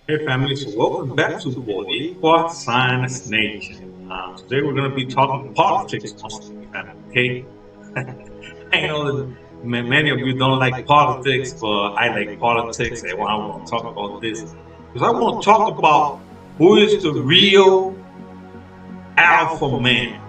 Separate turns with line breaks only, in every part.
Hey family, so welcome back to Boricua Science Nation. Today we're going to be talking politics mostly, family, okay? I know that many of you don't like politics, but I like politics and I want to talk about this because I want to talk about who is the real alpha man.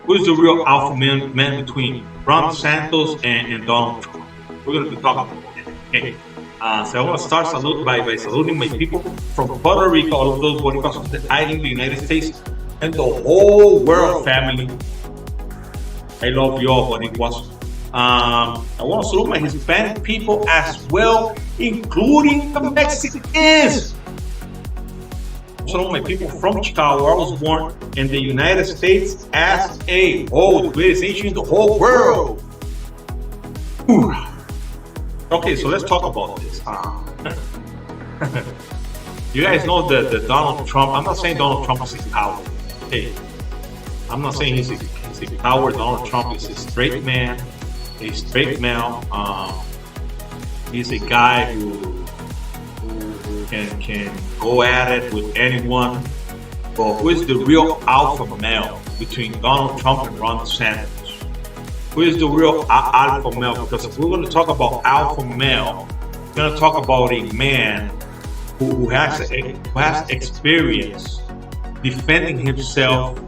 Who is the real alpha man between Ron DeSantos and Donald Trump? We're going to be talking about that, okay? So I want to start by saluting my people from Puerto Rico, all of those Boricuas on the island, the United States, and the whole world family. I love you all, Boricuas. I want to salute my Hispanic people as well, including the Mexicans. Salute my people from Chicago, where I was born, in the United States as a whole, the greatest nation in the whole world. Whew. Okay, so let's talk about this. You guys know that Donald Trump, I'm not saying Donald Trump is a coward. Hey, I'm not saying he's a coward. Donald Trump is a straight man, a straight male. He's a guy who can go at it with anyone. But who is the real alpha male between Donald Trump and Ron DeSantis? Who is the real alpha male? Because if we're going to talk about alpha male, we're going to talk about a man who has experience defending himself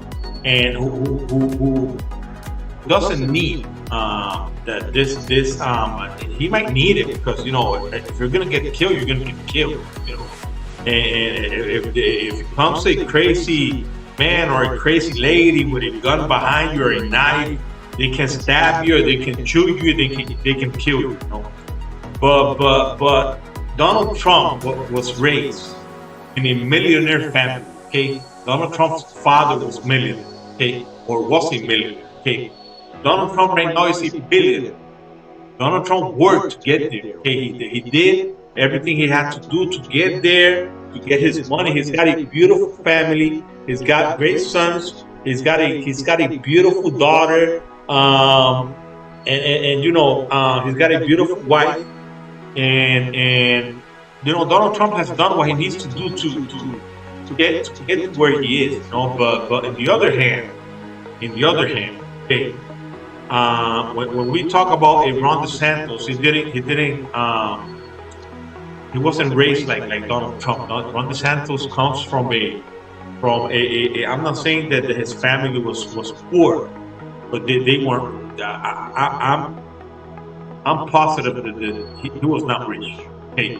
and who doesn't need that this he might need it because if you're gonna get killed, you're gonna get killed. And if it comes a crazy man or a crazy lady with a gun behind you or a knife, they can stab you, or they can chew you, they can kill you. But Donald Trump was raised in a millionaire family. Okay, Donald Trump's father was millionaire. Okay, or was a millionaire. Okay, Donald Trump right now is a billionaire. Donald Trump worked to get there. Okay, he did everything he had to do to get there, to get his money. He's got a beautiful family. He's got great sons. He's got a beautiful daughter. He's got a beautiful wife. And Donald Trump has done what he needs to do to get to where he is. But in the other hand, okay, when we talk about a Ron DeSantos, he wasn't raised like Donald Trump. Ron DeSantos comes from a I'm not saying that his family was poor, but they weren't. I'm positive that he was not rich. Hey,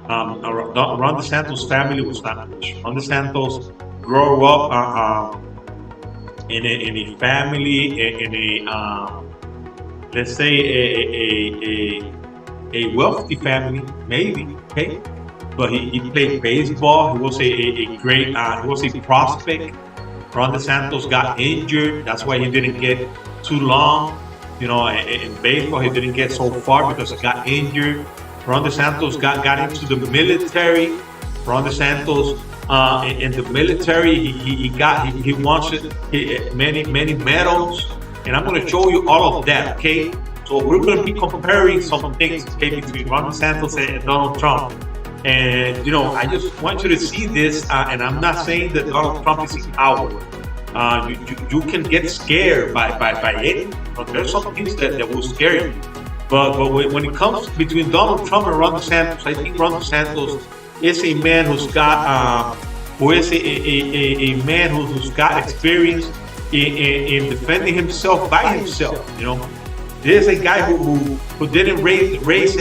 Ron DeSantos' family was not rich. Ron DeSantos grew up in a family in a let's say a wealthy family, maybe. Okay, but he played baseball. He was a great. He was a prospect. Ron DeSantos got injured. That's why he didn't get too long. In baseball, he didn't get so far because he got injured. Ron DeSantos got into the military. Ron DeSantos in the military, he won many medals, and I'm going to show you all of that. Okay, so we're going to be comparing some things, okay, between Ron DeSantos and Donald Trump. And I just want you to see this. And I'm not saying that Donald Trump is a coward. You can get scared by it. But there's some things that will scare you. But when it comes between Donald Trump and Ron DeSantos, I think Ron DeSantos is a man who's man who's got experience in defending himself by himself. There's a guy who didn't raise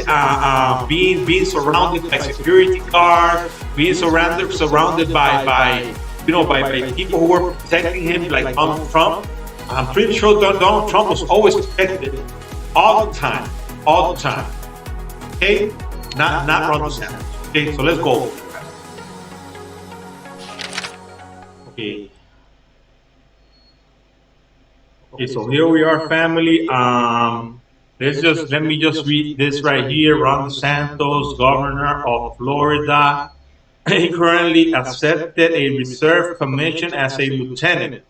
being surrounded by security guards, being surrounded by people who were protecting him like Donald Trump. I'm pretty sure Donald Trump was always protected all the time. Okay, not Ron DeSantis. Okay, so let's go. Okay. Okay, so here we are, family. Let me just read this right here. Ron DeSantos, governor of Florida, he currently accepted a reserve commission as a lieutenant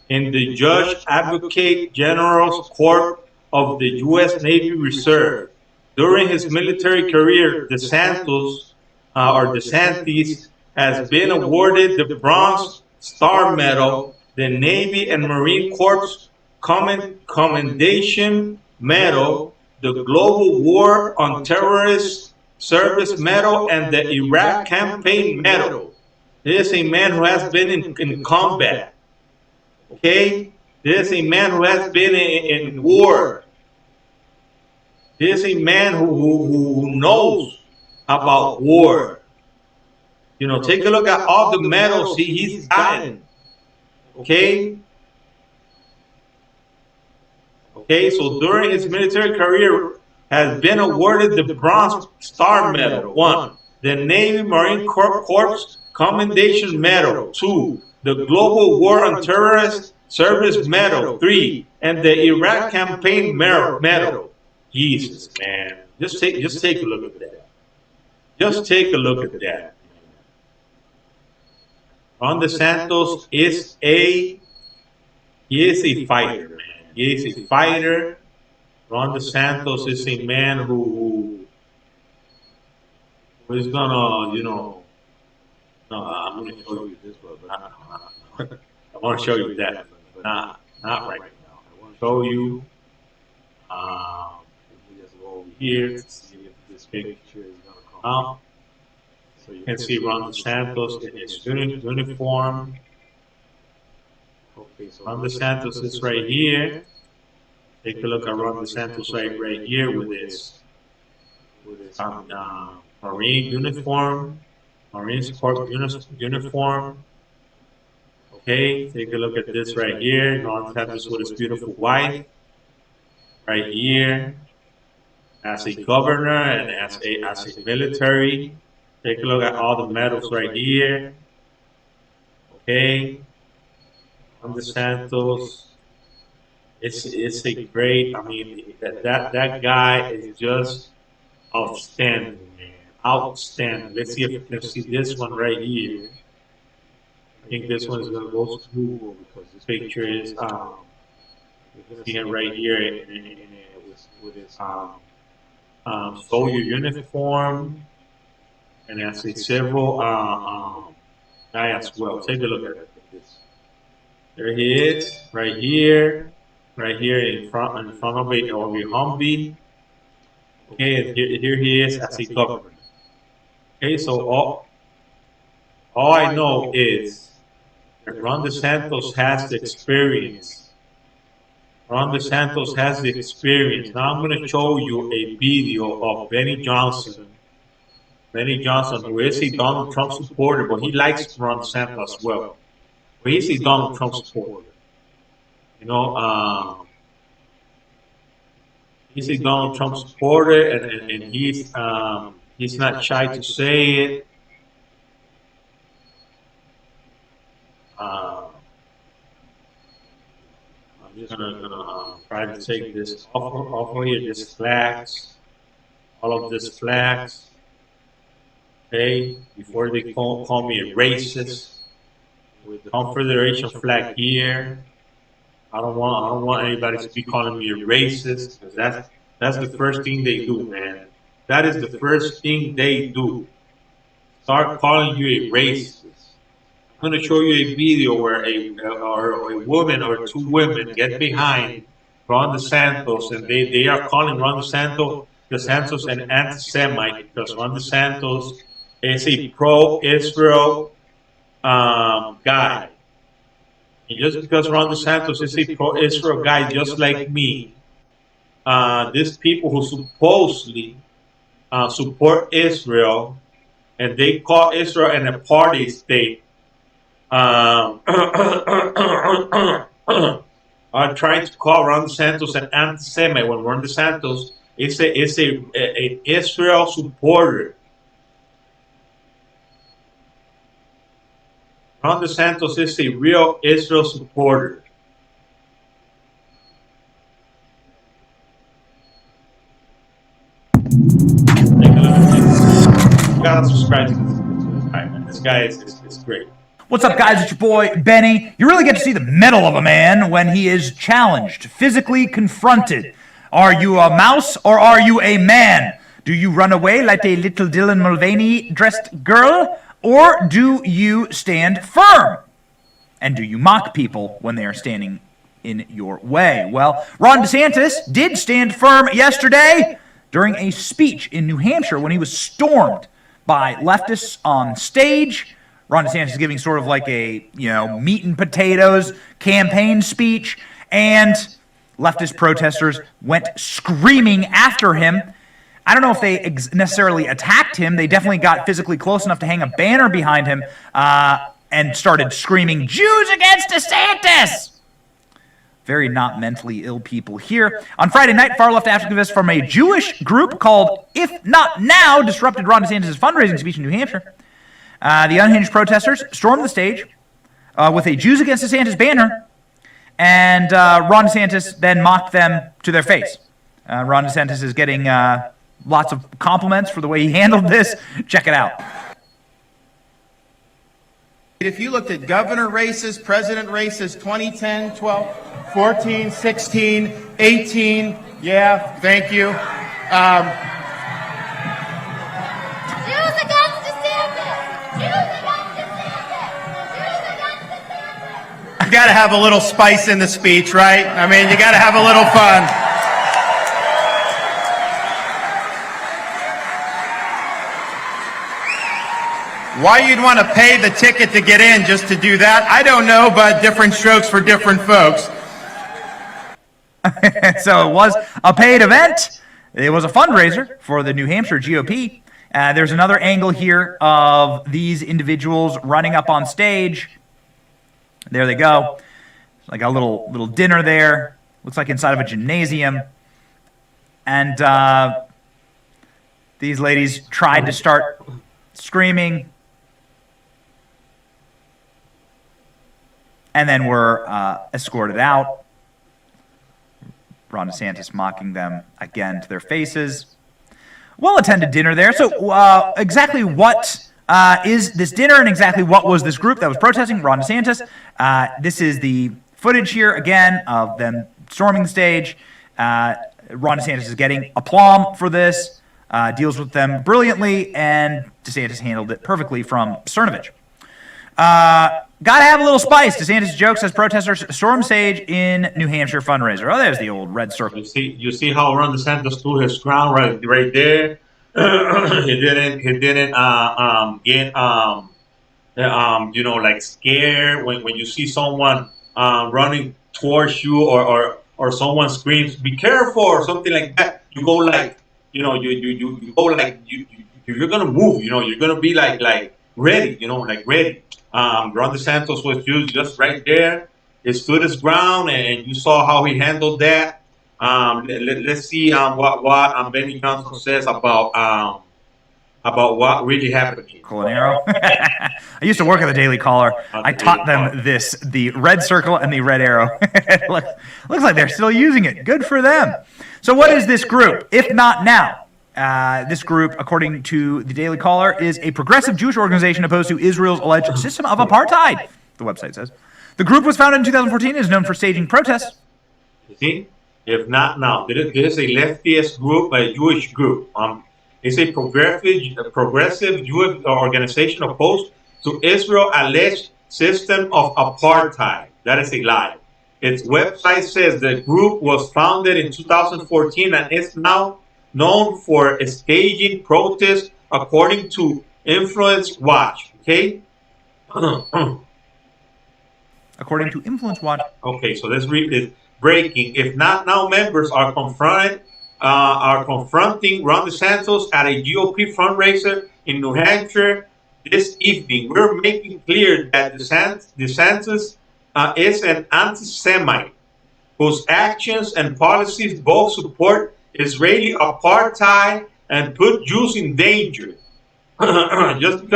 in the Judge Advocate General's Court of the U.S. Navy Reserve. During his military career, DeSantis or DeSantis has been awarded the Bronze Star Medal, the Navy and Marine Corps Commendation Medal, the Global War on Terrorist Service Medal, and the Iraq Campaign Medal. This is a man who has been in combat. Okay? This is a man who has been in war. This is a man who knows about war. You know, take a look at all the medals he's gotten. Okay? Okay, so during his military career, has been awarded the Bronze Star Medal. 1. The Navy Marine Corps Commendation Medal. 2. The Global War on Terrorist Service Medal. 3. And the Iraq Campaign Medal. Jesus, man. Just take a look at that. Just take a look at that. Ron DeSantis is a fighter, man. He is a fighter. Ron DeSantis is a man who is gonna, you know. No, I'm gonna show you this, but I want to show you that, but not right now. I want to show you. Here to see if this picture is gonna come out. So you can see Ron DeSantis in his uniform. Ron DeSantis is right here. Take a look at Ron DeSantis right here with his Marine uniform, Marine Corps uniform. Okay, take a look at this right here. Ron DeSantis with his beautiful wife. Right here, as a governor and as a military. Take a look at all the medals right here. Okay. Ron DeSantis. It's a great, I mean, that guy is just outstanding, man. Outstanding. Let's see if you can see this one right here. I think this one is gonna go to Google because this picture is seeing right here with his soldier uniform. And as a civil guy as well. Take a look at this. There he is, right here in front of a Humvee. Okay, and here he is as a governor. Okay, so all I know is that Ron DeSantis has the experience. Ron DeSantis has the experience. Now I'm going to show you a video of Benny Johnson. Benny Johnson, who is a Donald Trump supporter, but he likes Ron DeSantis as well. But he's a Donald Trump supporter. You know, he's a Donald Trump supporter, and he's not shy to say it. I'm just gonna try to take this off of here. This flags, all of this flags. Okay, before they call me a racist, with the Confederation flag here. I don't want anybody to be calling me a racist, because that's the first thing they do, man. That is the first thing they do. Start calling you a racist. I'm going to show you a video where a woman or two women get behind Ron DeSantis, and they are calling Ron DeSantis an anti-Semite, because Ron DeSantis is a pro-Israel guy. And just because Ron DeSantis is a pro-Israel guy, just like me, these people who supposedly support Israel, and they call Israel an apartheid state, are trying to call Ron DeSantis an anti-Semite when Ron DeSantis is a Israel supporter. Ron DeSantis is a real Israel supporter. You gotta subscribe to this guy, man. This guy is great.
What's up, guys? It's your boy, Benny. You really get to see the mettle of a man when he is challenged, physically confronted. Are you a mouse or are you a man? Do you run away like a little Dylan Mulvaney dressed girl, or do you stand firm? And do you mock people when they are standing in your way? Well, Ron DeSantis did stand firm yesterday during a speech in New Hampshire when he was stormed by leftists on stage. Ron DeSantis is giving sort of like a, meat and potatoes campaign speech, and leftist protesters went screaming after him. I don't know if they necessarily attacked him. They definitely got physically close enough to hang a banner behind him and started screaming, "Jews against DeSantis!" Very not mentally ill people here. On Friday night, far-left activists from a Jewish group called If Not Now disrupted Ron DeSantis' fundraising speech in New Hampshire. The unhinged protesters stormed the stage with a Jews Against DeSantis banner, and Ron DeSantis then mocked them to their face. Ron DeSantis is getting lots of compliments for the way he handled this. Check it out.
If you looked at governor races, president races, 2010, 12, 14, 16, 18, yeah, thank you.
Jews against DeSantis! Jews against DeSantis! Jews against DeSantis!
You got to have a little spice in the speech, right? I mean, you got to have a little fun. Why you'd want to pay the ticket to get in just to do that, I don't know, but different strokes for different folks.
So it was a paid event. It was a fundraiser for the New Hampshire GOP. There's another angle here of these individuals running up on stage. There they go. Like a little dinner there. Looks like inside of a gymnasium. And these ladies tried to start screaming, and then were escorted out. Ron DeSantis mocking them again to their faces. Well-attended dinner there. So exactly what is this dinner, and exactly what was this group that was protesting Ron DeSantis? This is the footage here, again, of them storming the stage. Ron DeSantis is getting aplomb for this, deals with them brilliantly, and DeSantis handled it perfectly from Cernovich. Gotta have a little spice. DeSantis jokes as protesters storm stage in New Hampshire fundraiser. Oh, there's the old red circle.
You see how Ron DeSantis stood his ground right there. He didn't get like scared when you see someone running towards you, or someone screams "be careful" or something like that. You go like you go like you're gonna move. You're gonna be like ready. Like ready. Ron DeSantis was just right there. He stood his ground, and you saw how he handled that. Let's see what Benny Johnson says about what really happened here.
Colanero. I used to work at the Daily Caller. I taught them the red circle and the red arrow. looks like they're still using it. Good for them. So what is this group? If Not Now. This group, according to the Daily Caller, is a progressive Jewish organization opposed to Israel's alleged system of apartheid, the website says. The group was founded in 2014 and is known for staging protests.
You see? If Not Now. This is a leftist group, a Jewish group. It's a progressive Jewish organization opposed to Israel's alleged system of apartheid. That is a lie. Its website says the group was founded in 2014 and is now known for staging protests, according to Influence Watch. Okay.
According to Influence Watch.
Okay, so let's read this. Breaking. If Not Now members are confronting Ron DeSantis at a GOP fundraiser in New Hampshire this evening. We're making clear that DeSantis is an anti-Semite whose actions and policies both support Israeli apartheid and put Jews in danger. just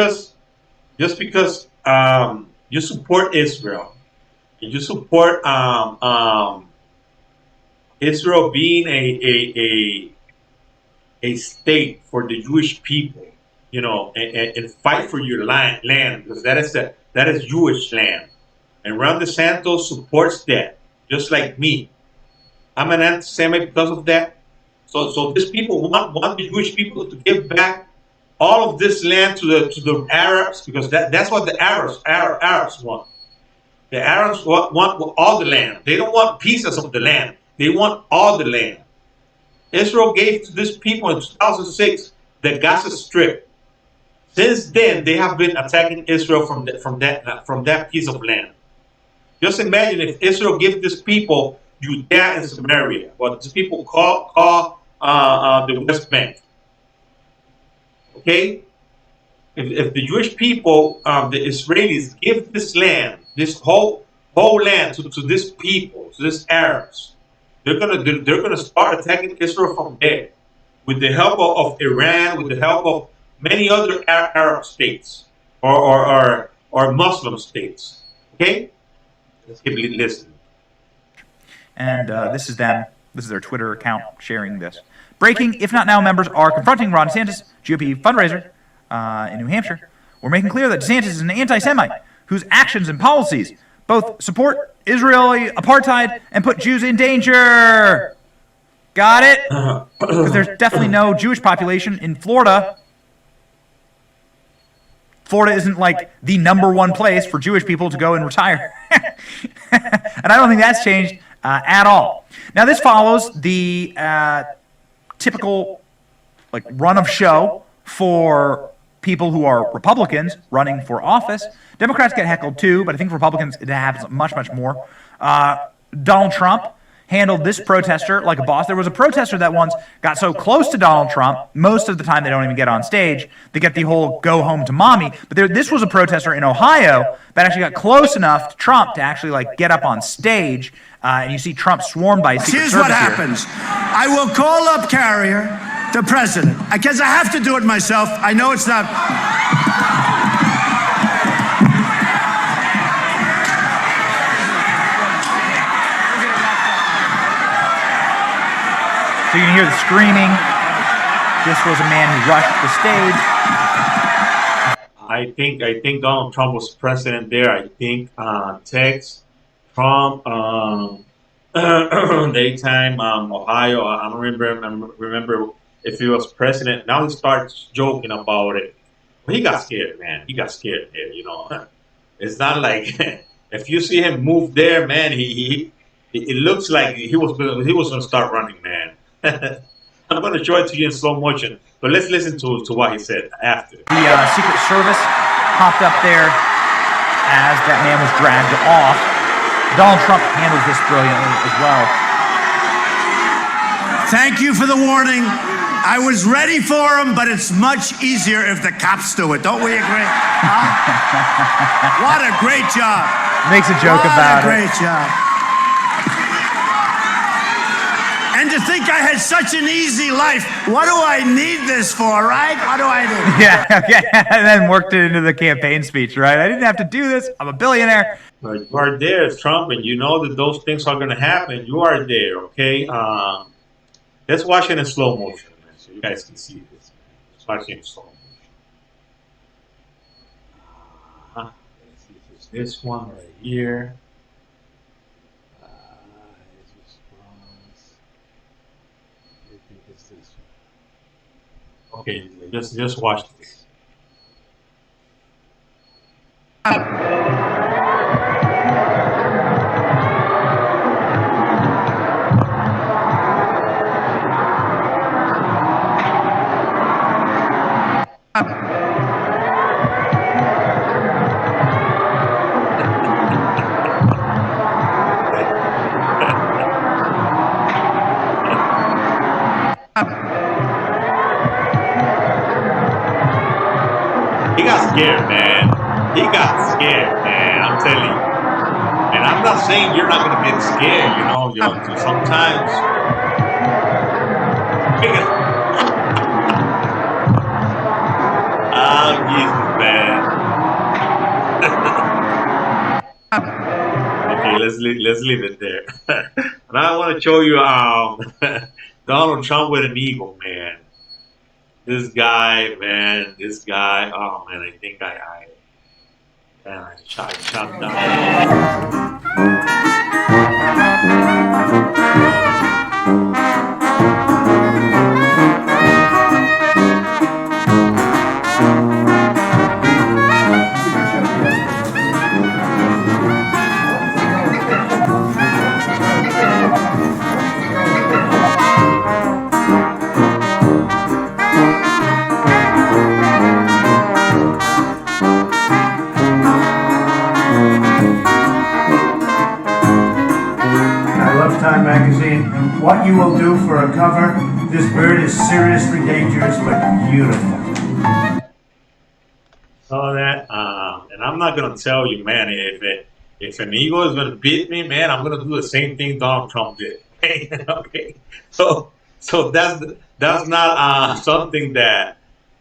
because you support Israel, you support Israel being a state for the Jewish people, and fight for your land, because that is Jewish land, and Ron DeSantis supports that, just like me. I'm an anti-Semite because of that. So these people want the Jewish people to give back all of this land to the Arabs, because that's what the Arabs want. The Arabs want all the land. They don't want pieces of the land. They want all the land. Israel gave to these people in 2006 the Gaza Strip. Since then, they have been attacking Israel from that piece of land. Just imagine if Israel gave these people Judea and Samaria, what these people call the West Bank. Okay, if the Jewish people, the Israelis, give this land, this whole land to this people, to these Arabs, they're gonna start attacking Israel from there, with the help of Iran, with the help of many other Arab states or Muslim states. Okay, let's keep listening.
And this is them. This is their Twitter account sharing this. Breaking, if not now, members are confronting Ron DeSantis, GOP fundraiser in New Hampshire. We're making clear that DeSantis is an anti-Semite whose actions and policies both support Israeli apartheid and put Jews in danger. Got it? Because there's definitely no Jewish population in Florida. Florida isn't like the #1 place for Jewish people to go and retire. And I don't think that's changed at all. Now, this follows the typical like run of show for people who are Republicans running for office. Democrats get heckled too, but I think Republicans, it happens much, much more. Donald Trump handled this protester like a boss. There was a protester that once got so close to Donald Trump, most of the time they don't even get on stage. They get the whole go home to mommy. But this was a protester in Ohio that actually got close enough to Trump to actually like get up on stage. And you see Trump swarmed by Secret
Here's
Service
what happens. I will call up Carrier, the president, because I have to do it myself. I know it's not.
So you can hear the screaming. This was a man who rushed the stage.
I think Donald Trump was president there. I think Texas, Trump, daytime, Ohio. I don't remember if he was president. Now he starts joking about it. But he got scared, man. He got scared there. You know, it's not like if you see him move there, man. It looks like he was gonna start running, man. I'm going to show it to you in slow motion, but let's listen to what he said after.
The Secret Service popped up there as that man was dragged off. Donald Trump handles this brilliantly as well.
Thank you for the warning. I was ready for him, but it's much easier if the cops do it. Don't we agree? Huh? What a great job.
Makes a joke about it.
What a great job. And to think I had such an easy life. What do I need this for, right? What do I need?
Yeah, okay. And then worked it into the campaign speech, right? I didn't have to do this. I'm a billionaire.
But you are there, Trump, and you know that those things are going to happen. You are there, okay? Let's watch it in slow motion, man, so you guys can see this. Let's watch it in slow motion. Let's see if it's this one right here. Okay, just watch this. He got scared, man. He got scared, man. I'm telling you. And I'm not saying you're not gonna get scared, you know sometimes. Oh, Jesus, man. Okay, let's leave it there. And I want to show you Donald Trump with an eagle, man. This guy, man, oh man, I think I shot down.
you will do for a cover. This bird is seriously dangerous, but beautiful.
So that, and I'm not gonna tell you, man, if an eagle is gonna beat me, man, I'm gonna do the same thing Donald Trump did. Okay, okay. So that's not something that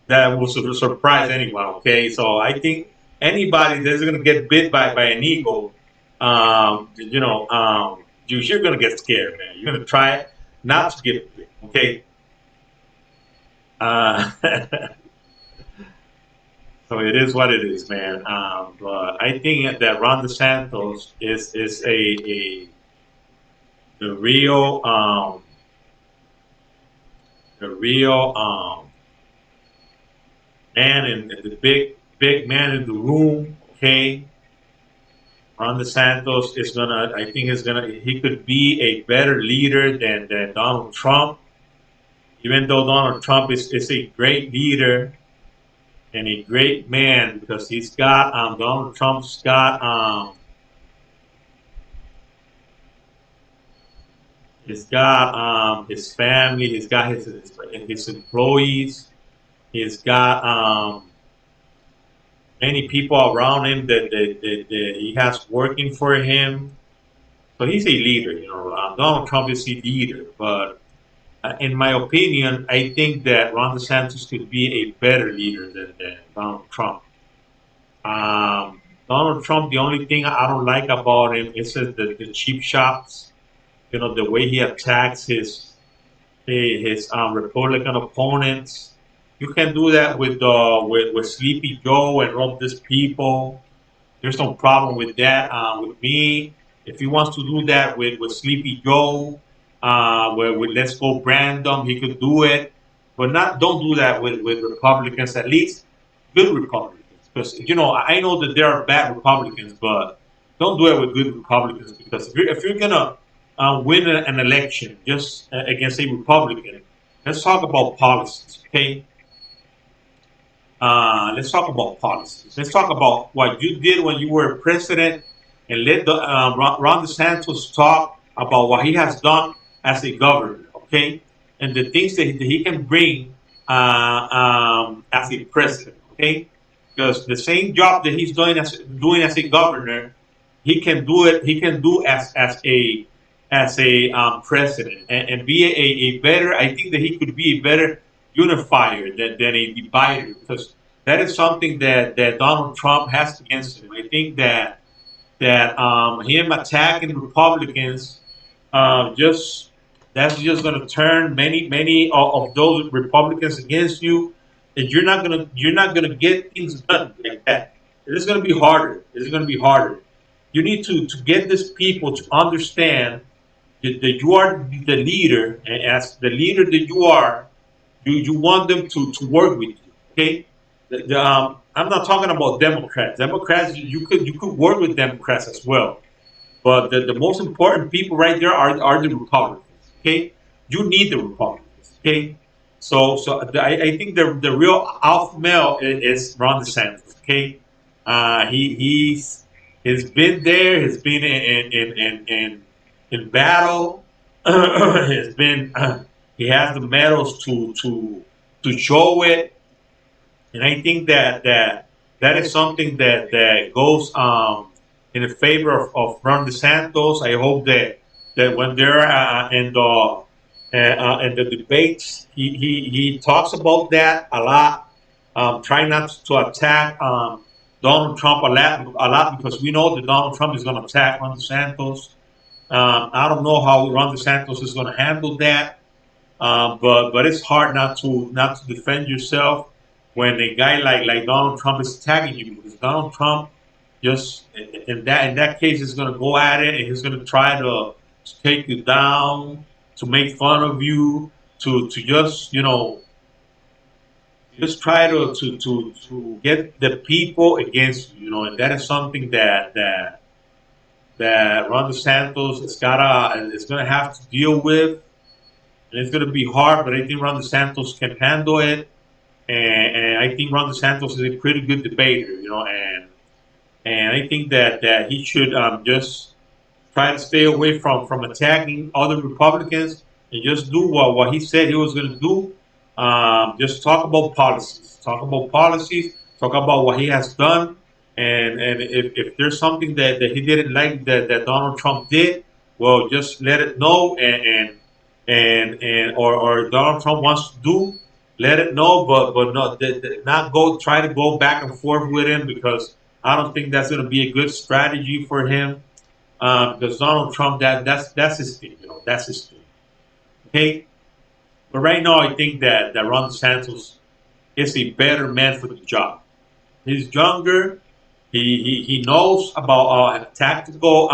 will surprise anyone. Okay, so I think anybody that's gonna get bit by an eagle, you're gonna get scared, man. You're gonna try not to get bit. Okay. Uh, So it is what it is, man. But I think that Ron DeSantis is the real man and the big man in the room. Okay, Ron DeSantis is gonna. I think he could be a better leader than Donald Trump. Even though Donald Trump is a great leader and a great man, because Donald Trump's got his family, he's got his employees, he's got many people around him that he has working for him. So he's a leader, Donald Trump is a leader, but in my opinion, I think that Ron DeSantis could be a better leader than Donald Trump. Donald Trump, the only thing I don't like about him is the cheap shots. The way he attacks his Republican opponents. You can do that with Sleepy Joe and all these people. There's no problem with that. With me, if he wants to do that with Sleepy Joe, with Let's Go Brandon, he could do it, but don't do that with Republicans. At least good Republicans, because I know that there are bad Republicans, but don't do it with good Republicans, because if you're gonna win an election just against a Republican, let's talk about policies, okay? Let's talk about policies. Let's talk about what you did when you were president, and let Ron DeSantis talk about what he has done as a governor, okay, and the things that he can bring as a president, okay, because the same job that he's doing as a governor, he can do it. He can do as a president, and be a better. I think that he could be a better unifier than a divider, because that is something that Donald Trump has against him. I think that him attacking Republicans, that's just going to turn many of those Republicans against you, and you're not gonna get things done like that. It is going to be harder. It's going to be harder. You need to get these people to understand that you are the leader, and as the leader that you are, you want them to work with you. Okay, I'm not talking about Democrats. Democrats, you could work with Democrats as well, but the most important people right there are the Republicans. Okay, you need the Republicans. Okay, so I think the real alpha male is Ron DeSantis. Okay, he's been there. He's been in battle. He's been he has the medals to show it, and I think that is something that goes in the favor of Ron DeSantis. I hope that when they're in the debates, he talks about that a lot. Try not to attack Donald Trump a lot, because we know that Donald Trump is going to attack Ron DeSantis. I don't know how Ron DeSantis is going to handle that, but it's hard not to defend yourself when a guy like Donald Trump is attacking you, because Donald Trump just in that case is going to go at it, and he's going to try to take you down, to make fun of you, to just just try to get the people against you, and that is something that Ron DeSantis is gonna have to deal with, and it's gonna be hard. But I think Ron DeSantis can handle it, and I think Ron DeSantis is a pretty good debater, and I think that he should just try to stay away from attacking other Republicans, and just do what he said he was going to do. Just talk about policies. Talk about policies. Talk about what he has done. And if there's something that he didn't like that Donald Trump did, well, just let it know. Or Donald Trump wants to do, let it know. But not go try to go back and forth with him, because I don't think that's going to be a good strategy for him. Because Donald Trump, that's his thing, that's his thing. Okay, but right now I think that Ron DeSantis is a better man for the job. He's younger. He knows about tactical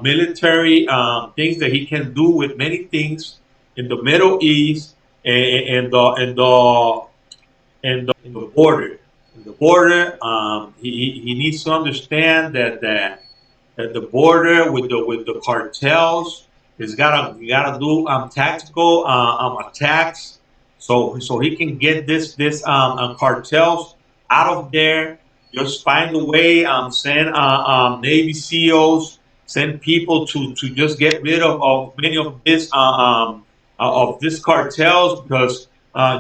military things that he can do with many things in the Middle East and the border. In the border, he needs to understand that the border with the cartels is gotta do tactical attacks, so he can get this cartels out of there. Just find a way, send Navy SEALs, send people to just get rid of many of this cartels, because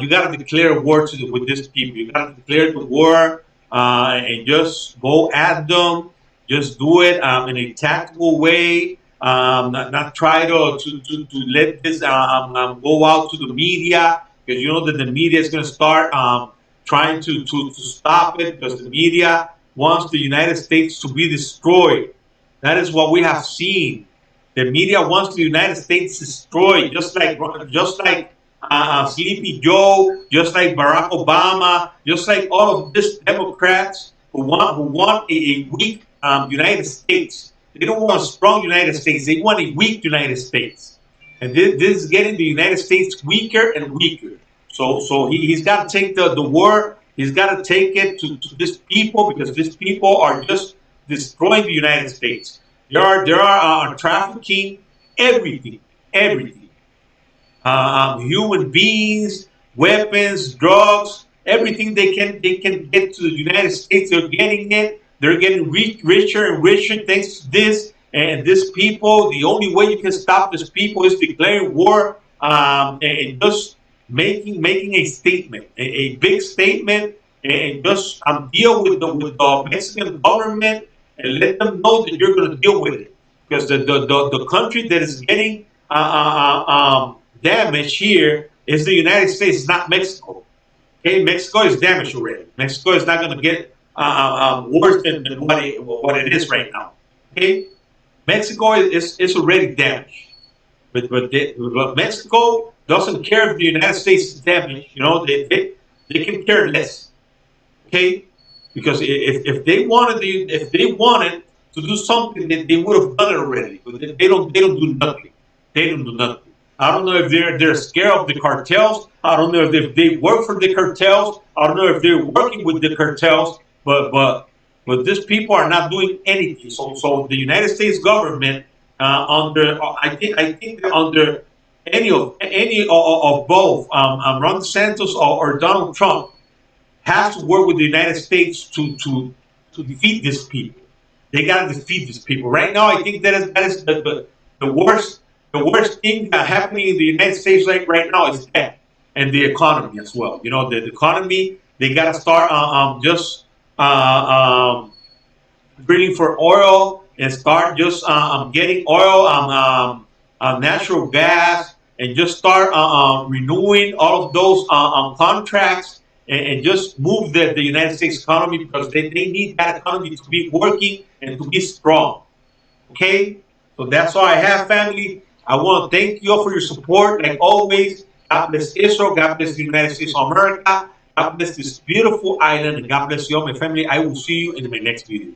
you got to declare war with these people. You got to declare the war and just go at them. Just do it in a tactical way. Not try to let this go out to the media, because you know that the media is going to start trying to stop it, because the media wants the United States to be destroyed. That is what we have seen. The media wants the United States destroyed, just like Sleepy Joe, just like Barack Obama, just like all of these Democrats who want a weak United States. They don't want a strong United States. They want a weak United States, and this is getting the United States weaker and weaker. So he's got to take the war. He's got to take it to these people, because these people are just destroying the United States. They are trafficking everything. Human beings, weapons, drugs, everything they can get to the United States. They're getting it. They're getting richer and richer thanks to this. And these people, the only way you can stop these people is declaring war, and just making a statement, a big statement, and just deal with the Mexican government and let them know that you're going to deal with it. Because the country that is getting damage here is the United States, it's not Mexico. Okay, Mexico is damaged already. Mexico is not going to get worse than what it is right now. Okay, Mexico is already damaged, but Mexico doesn't care if the United States is damaged. You know, they can care less. Okay, because if they wanted to do something, they would have done it already. But they don't do nothing. They don't do nothing. I don't know if they're scared of the cartels. I don't know if they work for the cartels. I don't know if they're working with the cartels. But these people are not doing anything. So the United States government, I think under any of both Ron DeSantis or Donald Trump, has to work with the United States to defeat these people. They got to defeat these people. Right now, I think that is the worst thing happening in the United States right now is that, and the economy as well. You know, the economy, they got to start just drilling for oil and start just getting oil, natural gas, and just start renewing all of those contracts, and just move the United States economy, because they need that economy to be working and to be strong. Okay? So that's all I have, family. I want to thank you all for your support. Like always, God bless Israel. God bless the United States of America. God bless this beautiful island. And God bless you all, my family. I will see you in my next video.